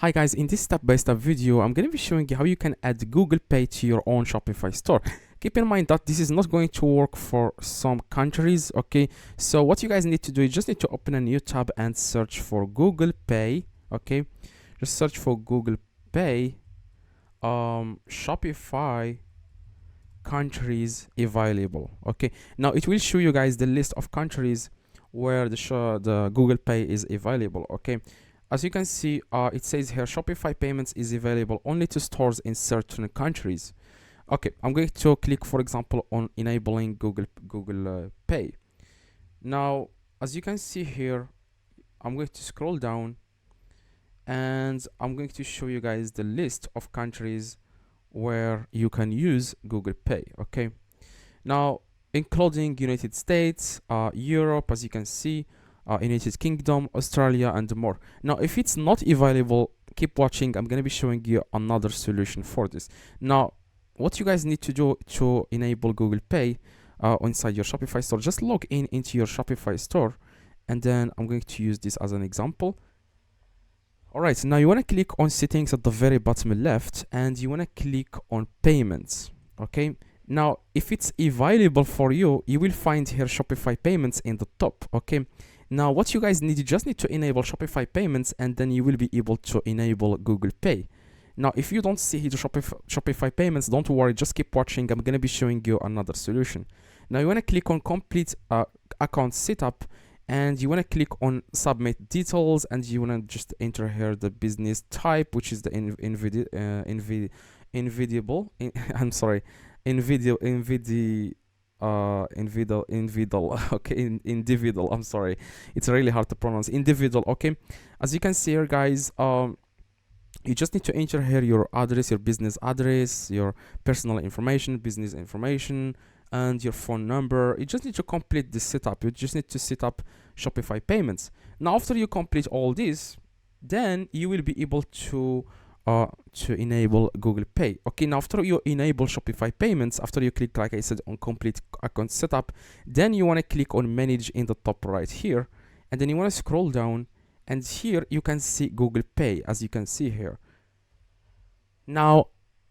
Hi guys, in this step-by-step video, I'm going to be showing you how you can add Google Pay to your own Shopify store. Keep in mind that this is not going to work for some countries, okay? So what you guys need to do, you just need to open a new tab and search for Google Pay, okay? Just search for Google Pay, Shopify countries available, okay? Now it will show you guys the list of countries where the Google Pay is available, okay? As you can see, it says here Shopify payments is available only to stores in certain countries. Okay, I'm going to click, for example, on enabling Google Pay. Now, as you can see here, I'm going to scroll down and I'm going to show you guys the list of countries where you can use Google Pay. Okay, now including United States, Europe, as you can see, United Kingdom, Australia, and more. Now, if it's not available, keep watching. I'm going to be showing you another solution for this. Now, what you guys need to do to enable Google Pay inside your Shopify store, just log in into your Shopify store, and then I'm going to use this as an example. All right, now you want to click on settings at the very bottom left, and you want to click on payments. Okay. Now, if it's available for you, you will find here Shopify payments in the top. Okay. Now, what you guys need, you just need to enable Shopify payments, and then you will be able to enable Google Pay. Now, if you don't see the Shopify payments, don't worry, just keep watching. I'm going to be showing you another solution. Now, you want to click on complete account setup, and you want to click on submit details, and you want to just enter here the business type, which is the individual. I'm sorry, it's really hard to pronounce. Individual. Okay, as you can see here, guys, you just need to enter here your address, your business address, your personal information, business information, and your phone number. You just need to complete this setup. You just need to set up Shopify payments. Now, after you complete all this, then you will be able to enable Google Pay. Okay, now after you enable Shopify payments, after you click, like I said, on complete account setup, then you want to click on manage in the top right here, and then you want to scroll down, and here you can see Google Pay, as you can see here. Now,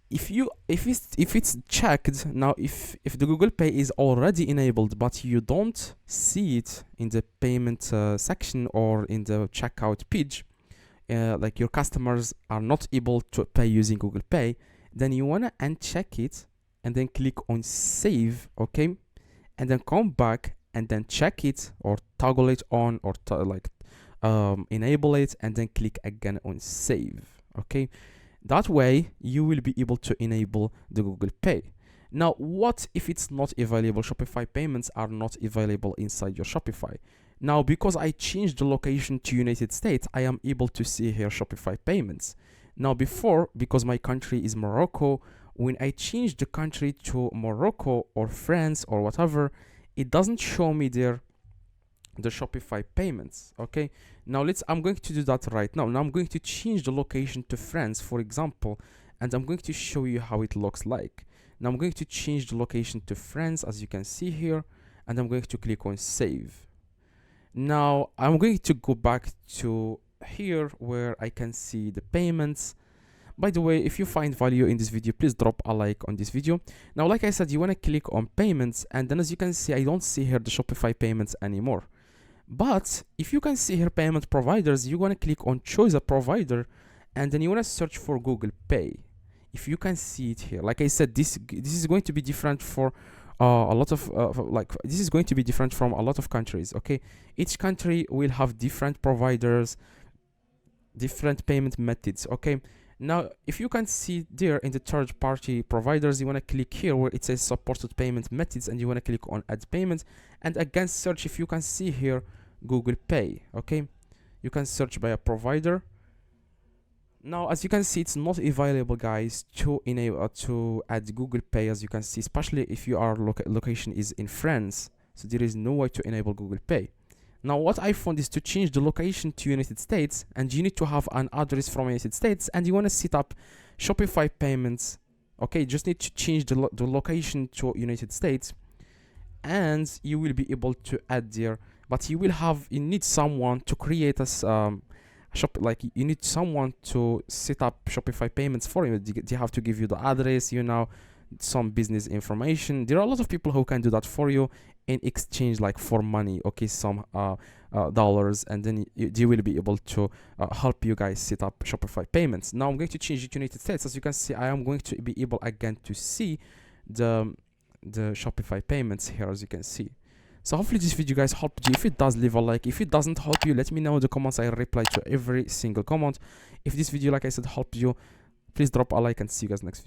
if it's checked, now if the Google Pay is already enabled but you don't see it in the payment section or in the checkout page, like your customers are not able to pay using Google Pay, then you want to uncheck it and then click on save, okay, and then come back and then check it or toggle it on or enable it, and then click again on save. Okay, that way you will be able to enable the Google Pay. Now, what if it's not available? Shopify payments are not available inside your Shopify. Now, because I changed the location to United States, I am able to see here Shopify payments. Now, before, because my country is Morocco, when I change the country to Morocco or France or whatever, it doesn't show me there the Shopify payments. Okay, now I'm going to do that right now. Now I'm going to change the location to France, for example, and I'm going to show you how it looks like. Now I'm going to change the location to France, as you can see here, and I'm going to click on save. Now I'm going to go back to here where I can see the payments. By the way, if you find value in this video, please drop a like on this video. Now, like I said, you want to click on payments, and then as you can see, I don't see here the Shopify payments anymore. But if you can see here payment providers, you want to click on choose a provider, and then you want to search for Google Pay. If you can see it here, like I said, this is going to be different for a lot of this is going to be different from a lot of countries. Okay, each country will have different providers, different payment methods. Okay, now if you can see there in the third party providers, you want to click here where it says supported payment methods, and you want to click on add payment, and again search. If you can see here Google Pay, okay, you can search by a provider. Now, as you can see, it's not available, guys, to enable to add Google Pay, as you can see, especially if your location is in France. So there is no way to enable Google Pay. Now, what I found is to change the location to United States, and you need to have an address from United States, and you want to set up Shopify payments. Okay, just need to change the location to United States, and you will be able to add there. But you need someone to create like you need someone to set up Shopify payments for you. They have to give you the address, you know, some business information. There are a lot of people who can do that for you in exchange, like for money, okay, some dollars, and then they will be able to help you guys set up Shopify payments. Now I'm going to change it to United States. As you can see, I am going to be able again to see the Shopify payments here, as you can see. So hopefully this video guys helped you. If it does, leave a like. If it doesn't help you, let me know in the comments. I reply to every single comment. If this video, like I said, helped you, please drop a like, and see you guys next video.